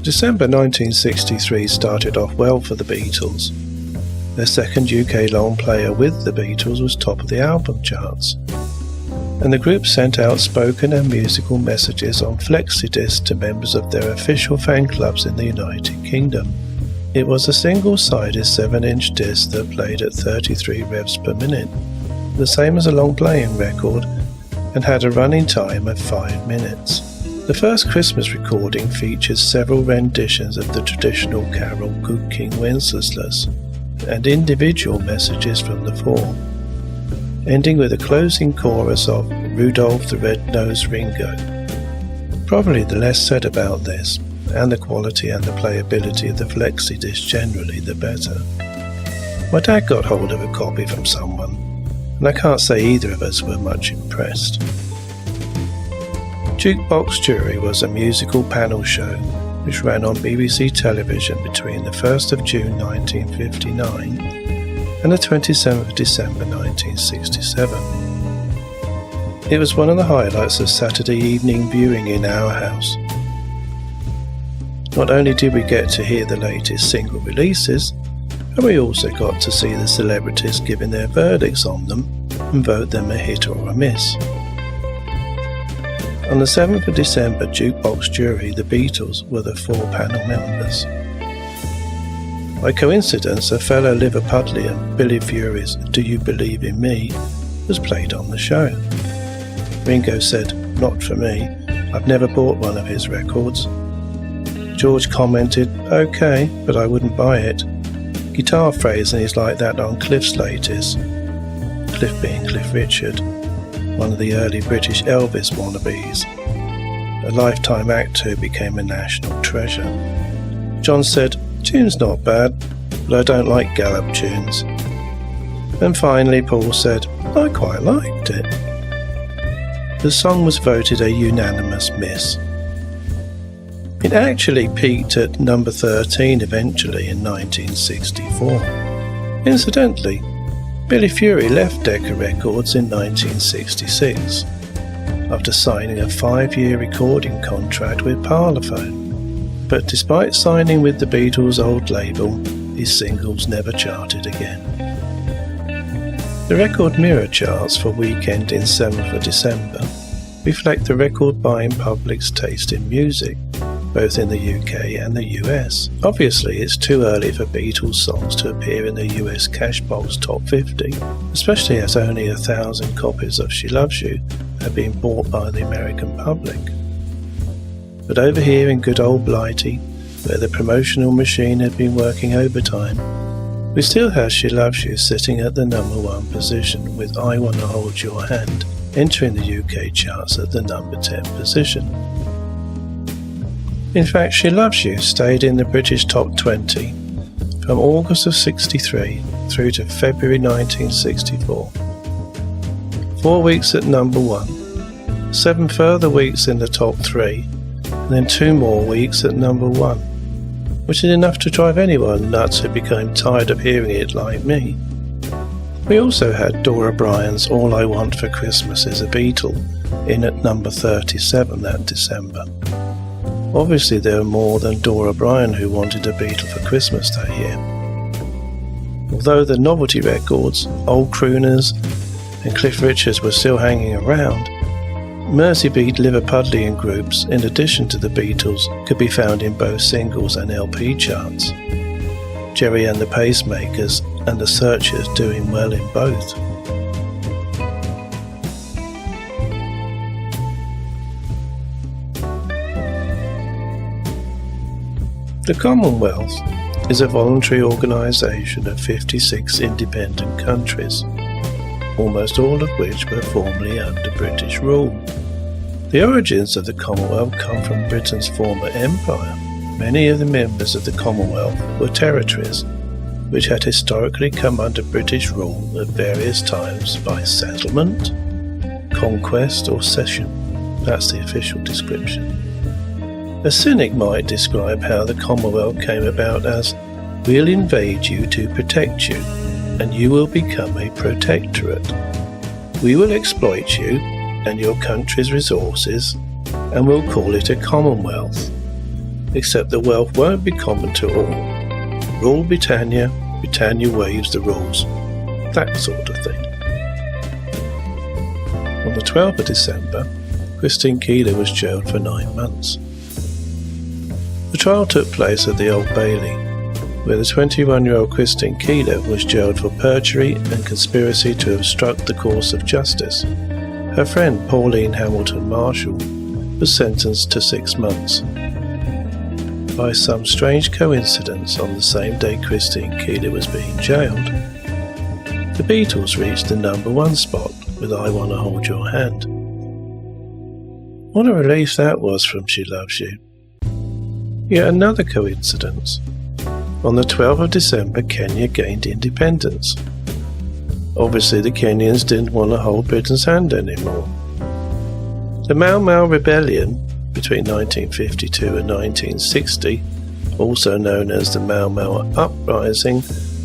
December 1963 started off well for the Beatles. Their second UK long player with the Beatles was top of the album charts, and the group sent out spoken and musical messages on flexi-disc to members of their official fan clubs in the United Kingdom. It was a single-sided 7-inch disc that played at 33 revs per minute, the same as a long playing record, and had a running time of 5 minutes. The first Christmas recording features several renditions of the traditional carol Good King Wenceslas, and individual messages from the four, ending with a closing chorus of Rudolph the Red-Nosed Ringo. Probably the less said about this, and the quality and the playability of the flexi disc generally, the better. My dad got hold of a copy from someone, and I can't say either of us were much impressed. Juke Box Jury was a musical panel show which ran on BBC television between the 1st of June 1959 and the 27th of December 1967. It was one of the highlights of Saturday evening viewing in our house. Not only did we get to hear the latest single releases, but we also got to see the celebrities giving their verdicts on them and vote them a hit or a miss. On the 7th of December, Juke Box Jury, the Beatles, were the 4 panel members. By coincidence, a fellow Liverpudlian, Billy Fury's Do You Believe in Me, was played on the show. Ringo said, "Not for me, I've never bought one of his records." George commented, "Okay, but I wouldn't buy it. Guitar phrasing is like that on Cliff's latest." Cliff being Cliff Richard, one of the early British Elvis wannabes, a lifetime actor who became a national treasure. John said, "Tune's not bad, but I don't like gallop tunes." And finally Paul said, "I quite liked it." The song was voted a unanimous miss. It actually peaked at number 13 eventually in 1964. Incidentally, Billy Fury left Decca Records in 1966 after signing a 5-year recording contract with Parlophone, but despite signing with the Beatles' old label, his singles never charted again. The record mirror charts for weekend in 7th of December reflect the record buying public's taste in music, both in the UK and the US. Obviously, it's too early for Beatles songs to appear in the US Cashbox Top 50, especially as only 1,000 copies of She Loves You have been bought by the American public. But over here in good old Blighty, where the promotional machine had been working overtime, we still have She Loves You sitting at the number 1 position, with I Wanna Hold Your Hand entering the UK charts at the number 10 position. In fact, She Loves You stayed in the British top 20 from August of 63 through to February 1964. 4 weeks at number 1, 7 further weeks in the top 3, and then 2 more weeks at number 1, which is enough to drive anyone nuts who became tired of hearing it like me. We also had Dora Bryan's All I Want for Christmas Is a Beatle in at number 37 that December. Obviously there were more than Dora Bryan who wanted a Beatle for Christmas that year. Although the novelty records, old crooners and Cliff Richards were still hanging around, Merseybeat Liverpudlian groups, in addition to the Beatles, could be found in both singles and LP charts. Jerry and the Pacemakers and the Searchers doing well in both. The Commonwealth is a voluntary organisation of 56 independent countries, almost all of which were formerly under British rule. The origins of the Commonwealth come from Britain's former empire. Many of the members of the Commonwealth were territories which had historically come under British rule at various times by settlement, conquest or cession. That's the official description. A cynic might describe how the Commonwealth came about as, "We'll invade you to protect you, and you will become a protectorate. We will exploit you and your country's resources, and we'll call it a Commonwealth. except that wealth won't be common to all. Rule Britannia, Britannia waives the rules. That sort of thing. On the 12th of December, Christine Keeler was jailed for 9 months. The trial took place at the Old Bailey, where the 21-year-old Christine Keeler was jailed for perjury and conspiracy to obstruct the course of justice. Her friend Pauline Hamilton Marshall was sentenced to 6 months. By some strange coincidence, on the same day Christine Keeler was being jailed, the Beatles reached the #1 spot with I Wanna Hold Your Hand. What a relief that was from She Loves You. Yet another coincidence. On the 12th of December, Kenya gained independence. Obviously the Kenyans didn't want to hold Britain's hand anymore. The Mau Mau Rebellion between 1952 and 1960, also known as the Mau Mau Uprising,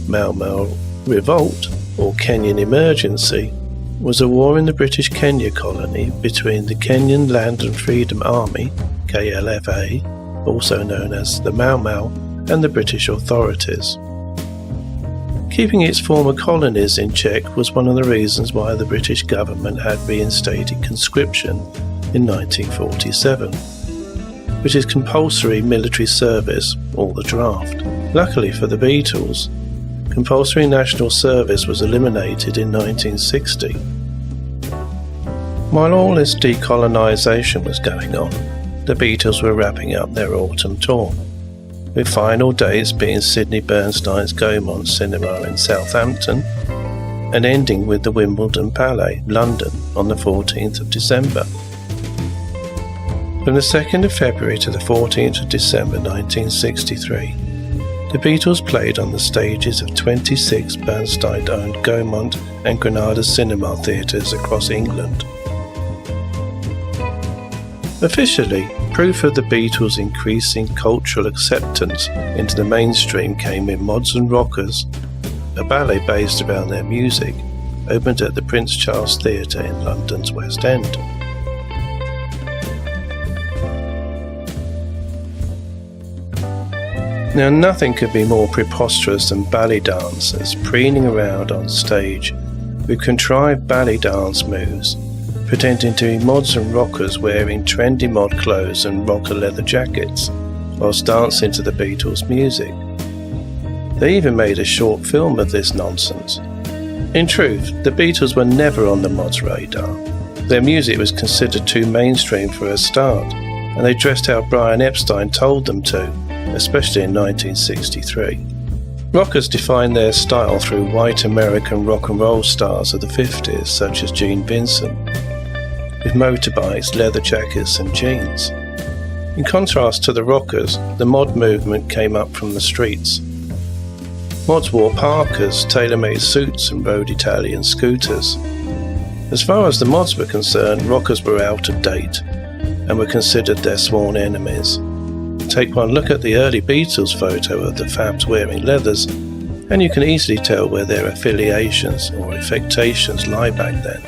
Mau Mau Revolt, or Kenyan Emergency, was a war in the British Kenya colony between the Kenyan Land and Freedom Army, KLFA, also known as the Mau Mau, and the British authorities. Keeping its former colonies in check was one of the reasons why the British government had reinstated conscription in 1947, which is compulsory military service, or the draft. Luckily for the Beatles, compulsory national service was eliminated in 1960. While all this decolonisation was going on, the Beatles were wrapping up their autumn tour, with final dates being Sidney Bernstein's Gaumont Cinema in Southampton and ending with the Wimbledon Ballet, London, on the 14th of December. From the 2nd of February to the 14th of December 1963, the Beatles played on the stages of 26 Bernstein-owned Gaumont and Granada cinema theatres across England. Officially, proof of the Beatles' increasing cultural acceptance into the mainstream came when Mods and Rockers, a ballet based around their music, opened at the Prince Charles Theatre in London's West End. Now, nothing could be more preposterous than ballet dancers preening around on stage with contrived ballet dance moves, pretending to be mods and rockers wearing trendy mod clothes and rocker leather jackets whilst dancing to the Beatles' music. They even made a short film of this nonsense. In truth, the Beatles were never on the mods' radar. Their music was considered too mainstream for a start, and they dressed how Brian Epstein told them to, especially in 1963. Rockers defined their style through white American rock and roll stars of the 50s, such as Gene Vincent, with motorbikes, leather jackets and jeans. In contrast to the rockers, the mod movement came up from the streets. Mods wore parkas, tailor-made suits and rode Italian scooters. As far as the mods were concerned, rockers were out of date and were considered their sworn enemies. Take one look at the early Beatles photo of the Fabs wearing leathers, and you can easily tell where their affiliations or affectations lie back then.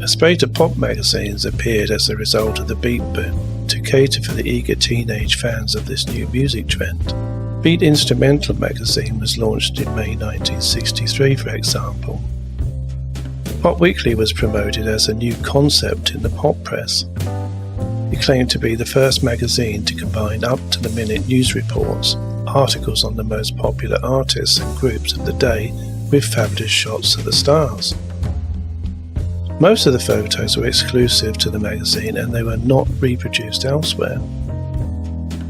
A spate of pop magazines appeared as a result of the beat boom to cater for the eager teenage fans of this new music trend. Beat Instrumental magazine was launched in May 1963, for example. Pop Weekly was promoted as a new concept in the pop press. It claimed to be the first magazine to combine up-to-the-minute news reports, articles on the most popular artists and groups of the day, with fabulous shots of the stars. Most of the photos were exclusive to the magazine and they were not reproduced elsewhere.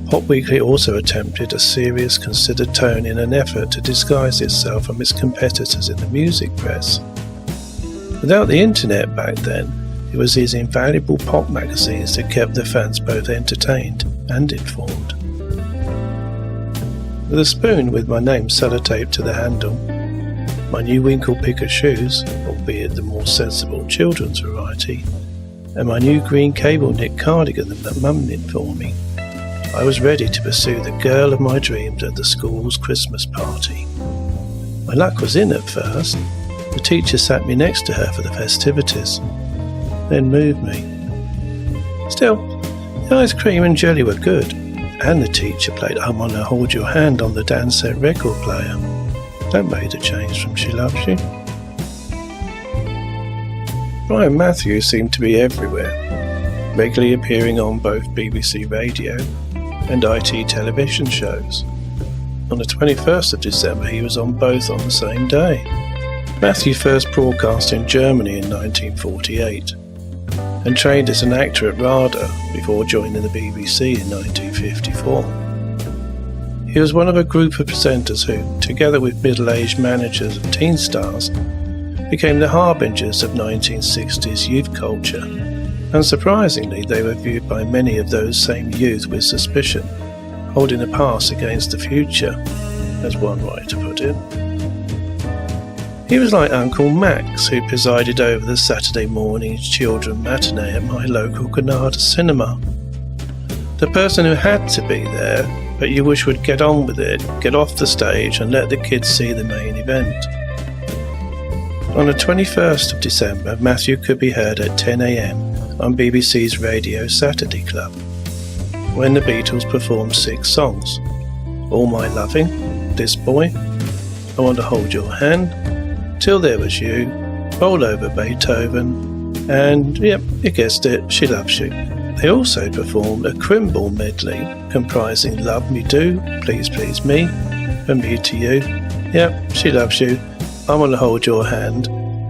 Pop Weekly also attempted a serious, considered tone in an effort to disguise itself from its competitors in the music press. Without the internet back then, it was these invaluable pop magazines that kept the fans both entertained and informed. With a spoon with my name sellotaped to the handle, my new Winkle-picker shoes, albeit the more sensible children's variety, and my new green cable knit cardigan that Mum knit for me, I was ready to pursue the girl of my dreams at the school's Christmas party. My luck was in at first. The teacher sat me next to her for the festivities, then moved me. Still, the ice cream and jelly were good, and the teacher played I Wanna Hold Your Hand on the Dansette record player. That made a change from She Loves You. Brian Mathews seemed to be everywhere, regularly appearing on both BBC radio and IT television shows. On the 21st of December he was on both on the same day. Mathews first broadcast in Germany in 1948 and trained as an actor at RADA before joining the BBC in 1954. He was one of a group of presenters who, together with middle-aged managers of teen stars, became the harbingers of 1960s youth culture. Unsurprisingly, they were viewed by many of those same youth with suspicion, holding the past against the future, as one writer put it. He was like Uncle Max, who presided over the Saturday morning children matinee at my local Granada cinema. The person who had to be there, but you wish would get on with it, get off the stage and let the kids see the main event. On the 21st of December, Mathews could be heard at 10 a.m. on BBC's Radio Saturday Club, when the Beatles performed 6 songs: All My Loving, This Boy, I Want to Hold Your Hand, Till There Was You, Roll Over Beethoven, and, yep, you guessed it, She Loves You. They also performed a Crimble medley comprising Love Me Do, Please Please Me, From Me to You, yep, She Loves You, I Want to Hold Your Hand,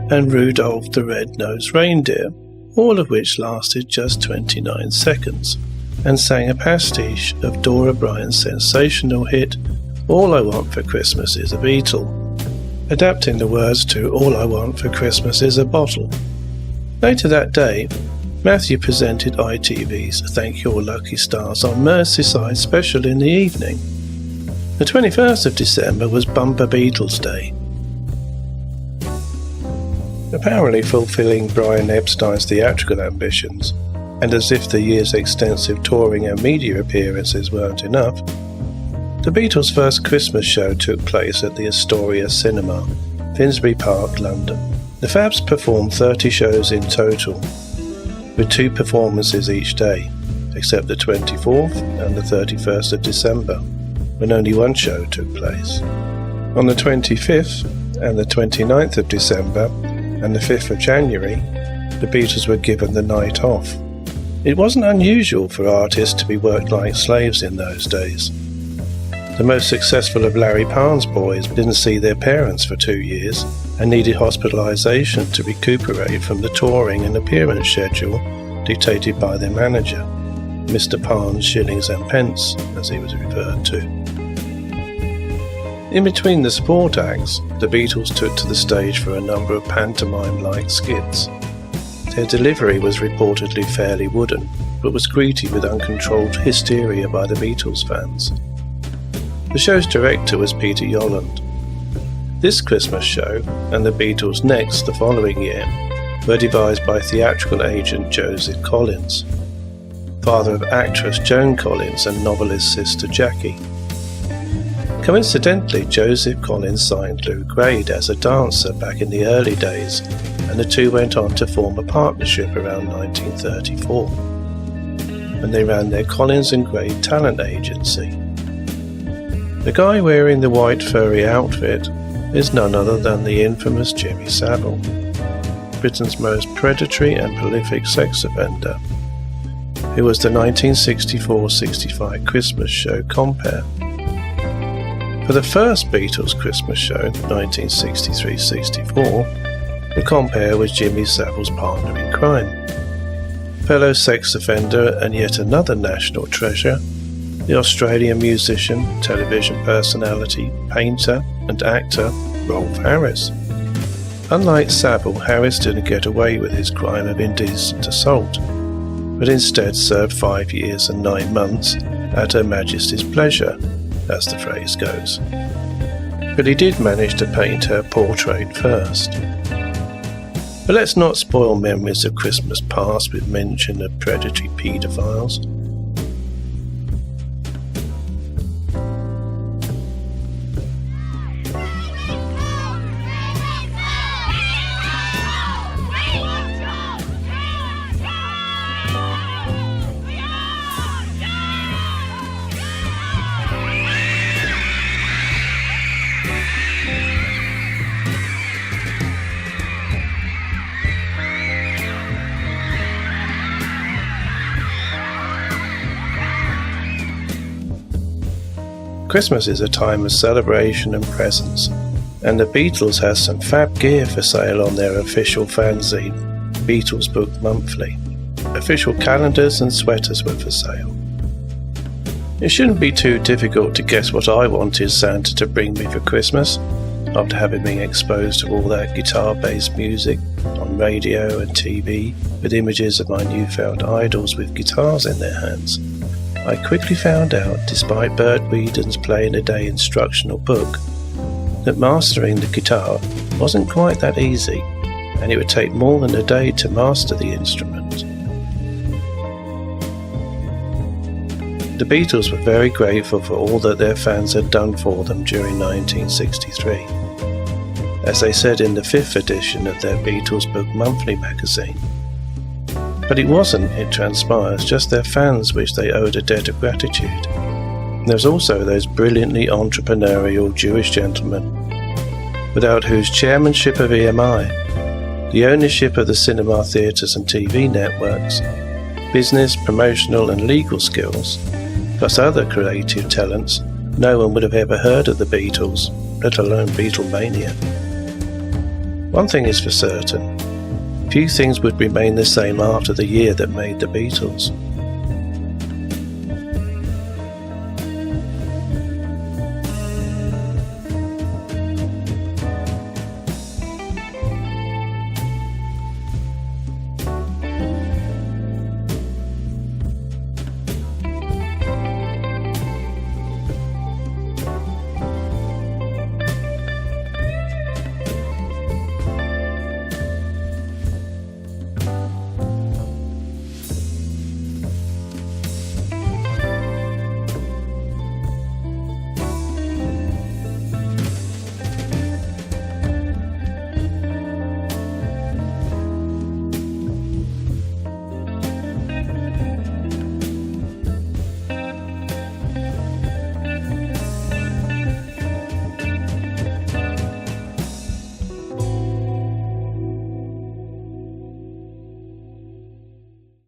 and Rudolph the Red-Nosed Reindeer, all of which lasted just 29 seconds, and sang a pastiche of Dora Bryant's sensational hit All I Want for Christmas Is a Beatle, adapting the words to All I Want for Christmas Is a Bottle. Later that day, Mathews presented ITV's Thank Your Lucky Stars on Merseyside special in the evening. The 21st of December was Bumper Beatles Day. Apparently fulfilling Brian Epstein's theatrical ambitions, and as if the year's extensive touring and media appearances weren't enough, the Beatles' first Christmas show took place at the Astoria Cinema, Finsbury Park, London. The Fabs performed 30 shows in total, with 2 performances each day, except the 24th and the 31st of December, when only 1 show took place. On the 25th and the 29th of December and the 5th of January, the Beatles were given the night off. It wasn't unusual for artists to be worked like slaves in those days. The most successful of Larry Parnes' boys didn't see their parents for 2 years and needed hospitalisation to recuperate from the touring and appearance schedule dictated by their manager, Mr. Parnes Shillings and Pence, as he was referred to. In between the support acts, the Beatles took to the stage for a number of pantomime-like skits. Their delivery was reportedly fairly wooden, but was greeted with uncontrolled hysteria by the Beatles fans. The show's director was Peter Yolland. This Christmas show, and the Beatles' next the following year, were devised by theatrical agent Joseph Collins, father of actress Joan Collins and novelist sister Jackie. Coincidentally, Joseph Collins signed Lou Grade as a dancer back in the early days, and the two went on to form a partnership around 1934, when they ran their Collins and Grade talent agency. The guy wearing the white furry outfit is none other than the infamous Jimmy Savile, Britain's most predatory and prolific sex offender, who was the 1964-65 Christmas show compere. For the first Beatles Christmas show, 1963-64, the compere was Jimmy Savile's partner in crime, fellow sex offender and yet another national treasure, the Australian musician, television personality, painter and actor Rolf Harris. Unlike Savile, Harris didn't get away with his crime of indecent assault, but instead served 5 years and 9 months at Her Majesty's pleasure, as the phrase goes. But he did manage to paint her portrait first. But let's not spoil memories of Christmas past with mention of predatory paedophiles. Christmas is a time of celebration and presents, and the Beatles has some fab gear for sale on their official fanzine, Beatles Book Monthly. Official calendars and sweaters were for sale. It shouldn't be too difficult to guess what I wanted Santa to bring me for Christmas, after having been exposed to all that guitar-based music on radio and TV with images of my newfound idols with guitars in their hands. I quickly found out, despite Bert Whedon's Playing a Day instructional book, that mastering the guitar wasn't quite that easy, and it would take more than a day to master the instrument. The Beatles were very grateful for all that their fans had done for them during 1963. As they said in the 5th edition of their Beatles Book Monthly magazine. But it wasn't, it transpires, just their fans which they owed a debt of gratitude. There's also those brilliantly entrepreneurial Jewish gentlemen, without whose chairmanship of EMI, the ownership of the cinema theatres and TV networks, business, promotional and legal skills, plus other creative talents, no one would have ever heard of the Beatles, let alone Beatlemania. One thing is for certain, few things would remain the same after the year that made the Beatles.